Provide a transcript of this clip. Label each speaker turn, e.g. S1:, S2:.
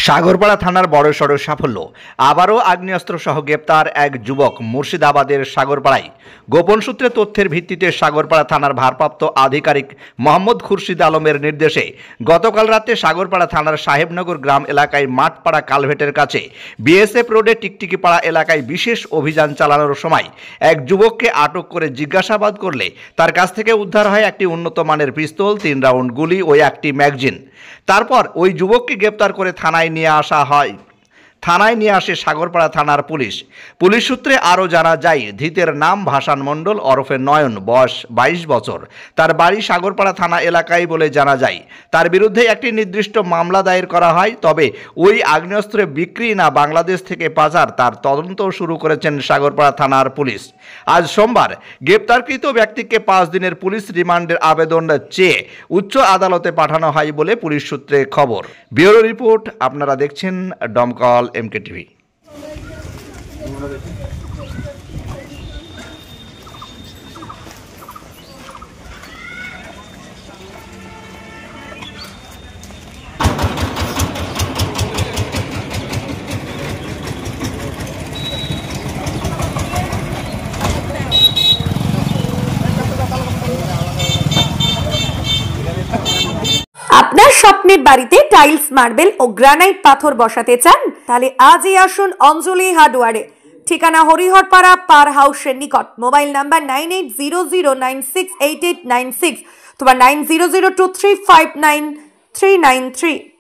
S1: সাগরপাড়া থানার বড়সড় সাফল্য। আবারও আগ্নেয়াস্ত্র সহ গ্রেপ্তার এক যুবক। মুর্শিদাবাদের সাগরপাড়ায় গোপন সূত্রে তথ্যের ভিত্তিতে সাগরপাড়া থানার ভারপ্রাপ্ত আধিকারিক মোহাম্মদ খুরশিদ আলমের নির্দেশে গতকাল রাতে সাগরপাড়া থানার সাহেবনগর গ্রাম এলাকায় মাঠপাড়া কালভেটের কাছে বিএসএফ রোডে টিকটিকিপাড়া এলাকায় বিশেষ অভিযান চালানোর সময় এক যুবককে আটক করে জিজ্ঞাসাবাদ করলে তার কাছ থেকে উদ্ধার হয় একটি উন্নত মানের পিস্তল, 3 রাউন্ড গুলি ও একটি ম্যাগাজিন। তারপর ওই যুবককে গ্রেপ্তার করে থানায় নিয়ে আসে সাগরপাড়া থানার পুলিশ। পুলিশ সূত্রে আরও জানা যায়, ধৃতের নাম ভাসান মণ্ডল ওরফে নয়ন, বয়স 22 বছর। তার বাড়ি সাগরপাড়া থানা এলাকায় বলে জানা যায়। তার বিরুদ্ধে একটি নির্দিষ্ট মামলা দায়ের করা হয়। তবে ওই আগ্নেয়াস্ত্র বিক্রি না বাংলাদেশ থেকে পাচার তার তদন্ত শুরু করেছেন সাগরপাড়া থানার পুলিশ। আজ সোমবার গ্রেপ্তারকৃত ব্যক্তিকে 5 দিনের পুলিশ রিমান্ডের আবেদন চেয়ে উচ্চ আদালতে পাঠানো হয় বলে পুলিশ সূত্রে খবর। Bureau report. আপনারা দেখছেন ডমকল MK TV।
S2: আপনার স্বপ্নের বাড়িতে টাইলস, মার্বেল ও গ্রানাইট পাথর বসাতে চান? তাহলে আজই আসুন অঞ্জলি হার্ডওয়্যারে। ঠিকানা হরিহরপাড়া পার হাউসের নিকট। মোবাইল নাম্বার 9800968896 অথবা 9002359393।